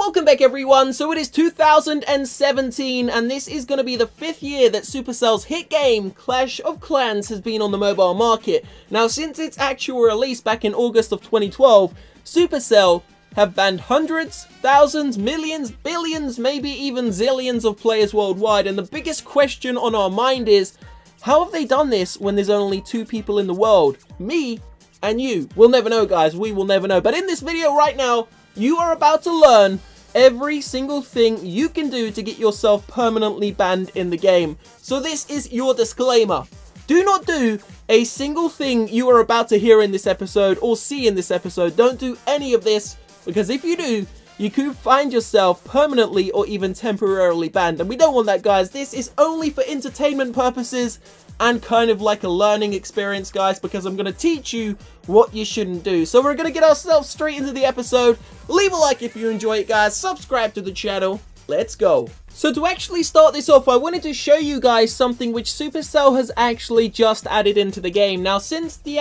welcome back everyone. So it is 2017 and this is going to be the 5th year that Supercell's hit game Clash of Clans has been on the mobile market. Now since its actual release back in August of 2012, Supercell have banned hundreds, thousands, millions, billions, maybe even zillions of players worldwide, and the biggest question on our mind is, how have they done this when there's only 2 people in the world? Me and you. We'll never know, guys. We will never know. But in this video right now, you are about to learn every single thing you can do to get yourself permanently banned in the game. So this is your disclaimer. Do not do a single thing you are about to hear in this episode or see in this episode. Don't do any of this, because if you do, you could find yourself permanently or even temporarily banned. And we don't want that, guys. This is only for entertainment purposes and kind of like a learning experience, guys, because I'm going to teach you what you shouldn't do. So we're going to get ourselves straight into the episode. Leave a like if you enjoy it, guys. Subscribe to the channel. Let's go. So to actually start this off, I wanted to show you guys something which Supercell has actually just added into the game. Now, since the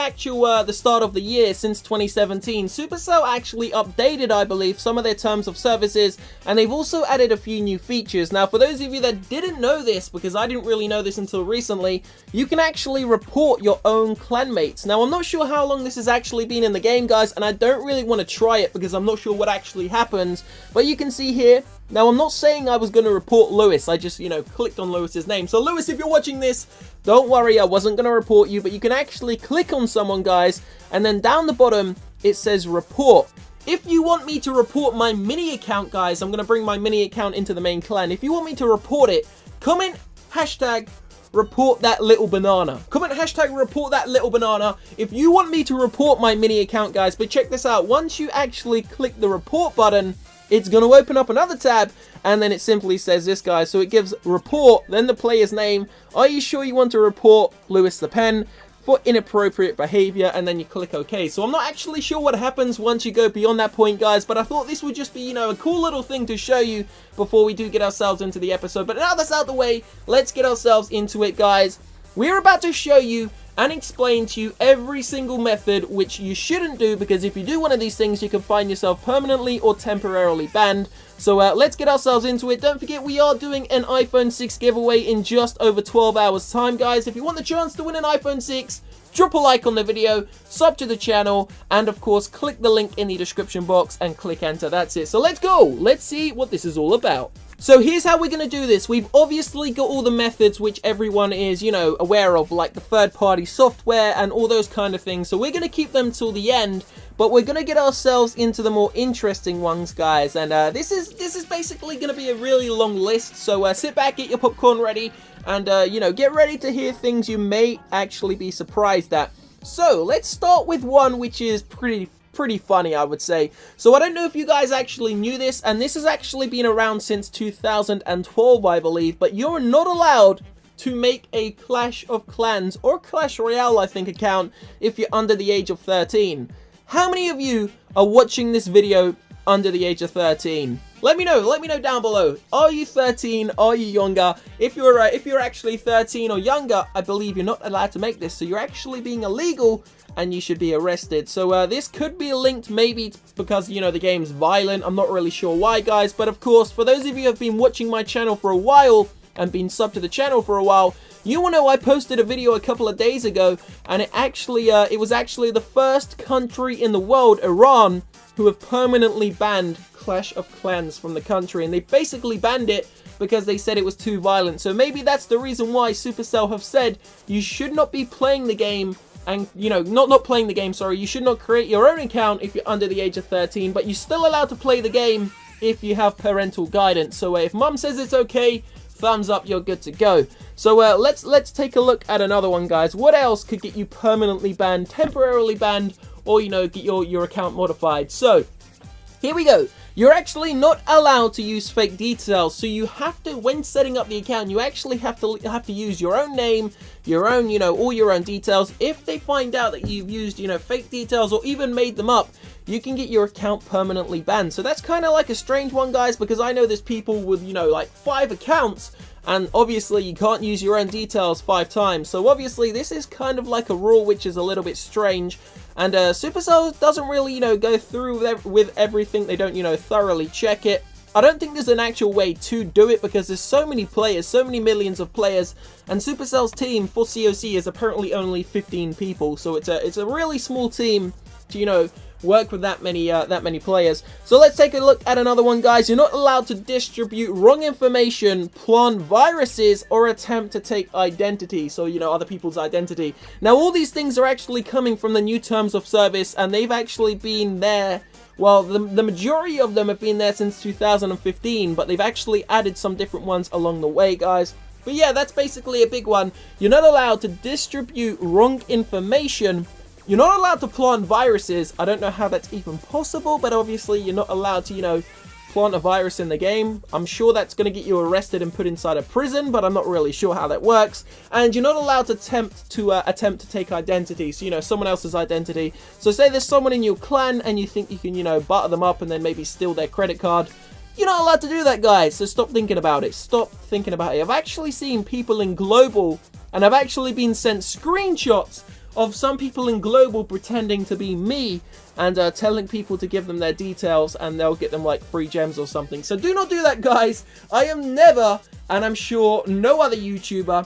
start of the year, since 2017, Supercell actually updated, I believe, some of their terms of services, and they've also added a few new features. Now, for those of you that didn't know this, because I didn't really know this until recently, you can actually report your own clanmates. Now, I'm not sure how long this has actually been in the game, guys, and I don't really want to try it because I'm not sure what actually happens, but you can see here. Now, I'm not saying I was going to report Lewis. I just, clicked on Lewis's name. So, Lewis, if you're watching this, don't worry. I wasn't going to report you. But you can actually click on someone, guys. And then down the bottom, it says report. If you want me to report my mini account, guys, I'm going to bring my mini account into the main clan. If you want me to report it, comment hashtag report that little banana. Comment hashtag report that little banana if you want me to report my mini account, guys. But check this out. Once you actually click the report button, it's going to open up another tab, and then it simply says this, guys. So it gives report, then the player's name. Are you sure you want to report Lewis the Pen for inappropriate behavior? And then you click OK. So I'm not actually sure what happens once you go beyond that point, guys, but I thought this would just be, a cool little thing to show you before we do get ourselves into the episode. But now that's out the way, let's get ourselves into it, guys. We're about to show you and explain to you every single method which you shouldn't do, because if you do one of these things, you can find yourself permanently or temporarily banned. So let's get ourselves into it. Don't forget, we are doing an iPhone 6 giveaway in just over 12 hours time, guys. If you want the chance to win an iPhone 6, drop a like on the video, sub to the channel, and of course click the link in the description box and click enter. That's it. So let's go. Let's see what this is all about. So here's how we're going to do this. We've obviously got all the methods which everyone is, aware of, like the third-party software and all those kind of things. So we're going to keep them till the end, but we're going to get ourselves into the more interesting ones, guys. And this is basically going to be a really long list. So sit back, get your popcorn ready, and get ready to hear things you may actually be surprised at. So let's start with one which is pretty funny, I would say. So I don't know if you guys actually knew this, and this has actually been around since 2012, I believe, but you're not allowed to make a Clash of Clans or Clash Royale, I think, account if you're under the age of 13. How many of you are watching this video under the age of 13? Let me know down below. Are you 13? Are you younger? If you're actually 13 or younger, I believe you're not allowed to make this, so you're actually being illegal and you should be arrested. So this could be linked maybe because, the game's violent. I'm not really sure why, guys. But of course, for those of you who have been watching my channel for a while and been subbed to the channel for a while, you will know I posted a video a couple of days ago, and it was actually the first country in the world, Iran, who have permanently banned Clash of Clans from the country. And they basically banned it because they said it was too violent. So maybe that's the reason why Supercell have said you should not be playing the game. And, not playing the game, sorry. You should not create your own account if you're under the age of 13, but you're still allowed to play the game if you have parental guidance. So if mum says it's okay, thumbs up, you're good to go. So let's take a look at another one, guys. What else could get you permanently banned, temporarily banned, or, get your account modified? So here we go. You're actually not allowed to use fake details, so you have to, when setting up the account, you actually have to use your own name, your own, all your own details. If they find out that you've used, fake details or even made them up, you can get your account permanently banned. So that's kind of like a strange one, guys, because I know there's people with, like 5 accounts, and obviously you can't use your own details 5 times. So obviously this is kind of like a rule which is a little bit strange. And Supercell doesn't really, go through with everything. They don't, thoroughly check it. I don't think there's an actual way to do it because there's so many players, so many millions of players, and Supercell's team for COC is apparently only 15 people, so it's a really small team to, you know, work with that many players. So let's take a look at another one, guys. You're not allowed to distribute wrong information, plant viruses, or attempt to take identity, so, you know, other people's identity. Now, all these things are actually coming from the new terms of service, and they've actually been there. Well, the majority of them have been there since 2015, but they've actually added some different ones along the way, guys. But yeah, that's basically a big one. You're not allowed to distribute wrong information. You're not allowed to plant viruses. I don't know how that's even possible, but obviously you're not allowed to, you know, plant a virus in the game. I'm sure that's going to get you arrested and put inside a prison, but I'm not really sure how that works. And you're not allowed to attempt to take identity, so, you know, someone else's identity. So say there's someone in your clan and you think you can, you know, butter them up and then maybe steal their credit card. You're not allowed to do that, guys, so stop thinking about it. Stop thinking about it. I've actually seen people in Global, and I've actually been sent screenshots of some people in Global pretending to be me and telling people to give them their details and they'll get them like free gems or something. So do not do that, guys. I am never, and I'm sure no other YouTuber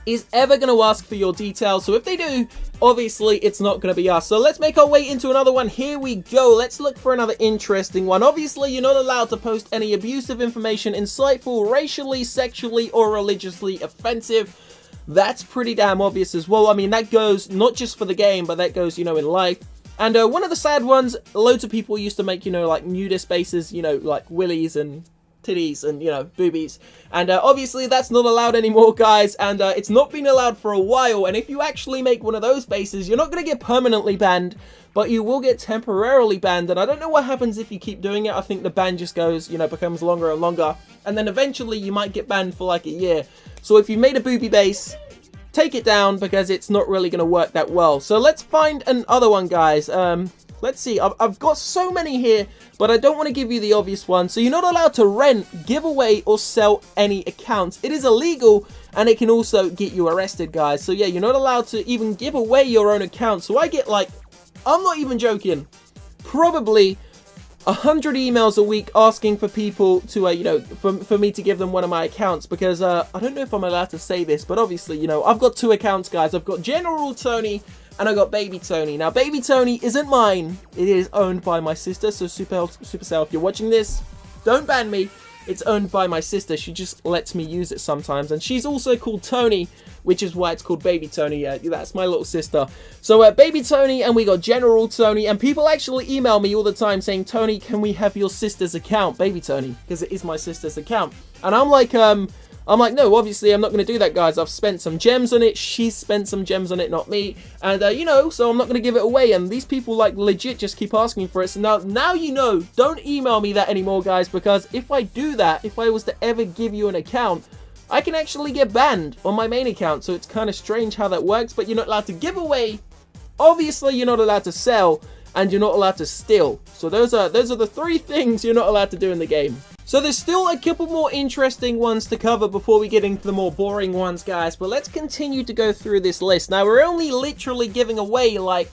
is ever going to ask for your details. So if they do, obviously it's not going to be us. So let's make our way into another one. Here we go. Let's look for another interesting one. Obviously, you're not allowed to post any abusive information, insightful, racially, sexually, or religiously offensive. That's pretty damn obvious as well. I mean, that goes not just for the game, but that goes, you know, in life. And one of the sad ones, loads of people used to make, you know, like nudist faces, you know, like willies and titties and, you know, boobies. And obviously that's not allowed anymore, guys. And it's not been allowed for a while. And if you actually make one of those faces, you're not going to get permanently banned, but you will get temporarily banned. And I don't know what happens if you keep doing it. I think the ban just goes, you know, becomes longer and longer. And then eventually you might get banned for like a year. So if you made a booby base, take it down because it's not really going to work that well. So let's find another one, guys. Let's see. I've got so many here, but I don't want to give you the obvious one. So you're not allowed to rent, give away, or sell any accounts. It is illegal, and it can also get you arrested, guys. So yeah, you're not allowed to even give away your own account. So I get like, I'm not even joking, probably 100 emails a week asking for people to, you know, for me to give them one of my accounts, because I don't know if I'm allowed to say this, but obviously, you know, I've got two accounts, guys. I've got General Tony and I got Baby Tony. Now, Baby Tony isn't mine. It is owned by my sister, so Supercell, if you're watching this, don't ban me. It's owned by my sister. She just lets me use it sometimes, and she's also called Tony, which is why it's called Baby Tony. Yeah, that's my little sister. So Baby Tony, and we got General Tony, and people actually email me all the time saying, Tony, can we have your sister's account, Baby Tony, because it is my sister's account. And I'm like, no, obviously I'm not going to do that, guys. I've spent some gems on it. She's spent some gems on it, not me. And, you know, so I'm not going to give it away. And these people, like, legit just keep asking for it. So now you know, don't email me that anymore, guys, because if I do that, if I was to ever give you an account, I can actually get banned on my main account. So it's kind of strange how that works, but you're not allowed to give away. Obviously, you're not allowed to sell, and you're not allowed to steal. So those are the three things you're not allowed to do in the game. So there's still a couple more interesting ones to cover before we get into the more boring ones, guys. But let's continue to go through this list. Now, we're only literally giving away, like,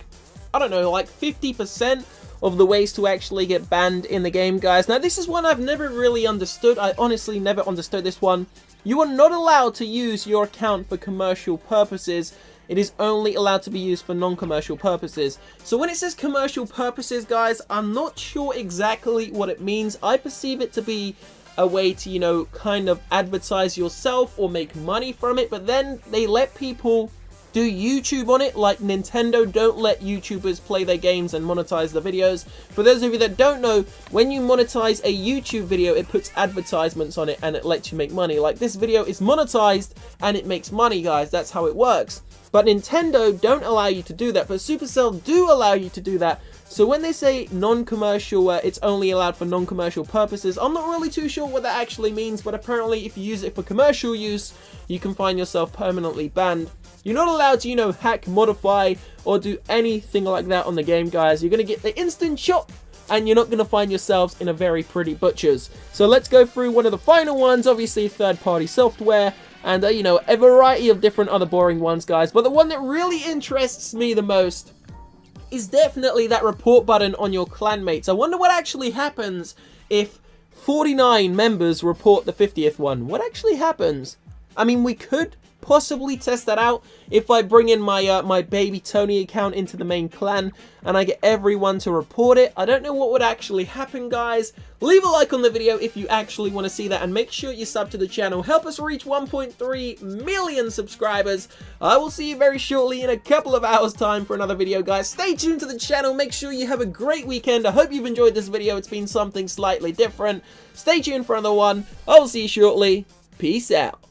I don't know, like 50% of the ways to actually get banned in the game, guys. Now, this is one I've never really understood. I honestly never understood this one. You are not allowed to use your account for commercial purposes. It is only allowed to be used for non-commercial purposes. So when it says commercial purposes, guys, I'm not sure exactly what it means. I perceive it to be a way to, you know, kind of advertise yourself or make money from it. But then they let people do YouTube on it. Like Nintendo don't let YouTubers play their games and monetize the videos. For those of you that don't know, when you monetize a YouTube video, it puts advertisements on it and it lets you make money. Like this video is monetized and it makes money, guys. That's how it works. But Nintendo don't allow you to do that, but Supercell do allow you to do that. So when they say non-commercial, it's only allowed for non-commercial purposes, I'm not really too sure what that actually means, but apparently if you use it for commercial use, you can find yourself permanently banned. You're not allowed to, you know, hack, modify, or do anything like that on the game, guys. You're going to get the instant shot, and you're not going to find yourselves in a very pretty butchers. So let's go through one of the final ones, obviously third-party software. And, you know, a variety of different other boring ones, guys. But the one that really interests me the most is definitely that report button on your clanmates. I wonder what actually happens if 49 members report the 50th one. What actually happens? I mean, we could possibly test that out if I bring in my my baby Tony account into the main clan and I get everyone to report it. I don't know what would actually happen, guys. Leave a like on the video if you actually want to see that, and make sure you sub to the channel. Help us reach 1.3 million subscribers. I will see you very shortly in a couple of hours time for another video, guys. Stay tuned to the channel. Make sure you have a great weekend. I hope you've enjoyed this video. It's been something slightly different. Stay tuned for another one. I will see you shortly. Peace out.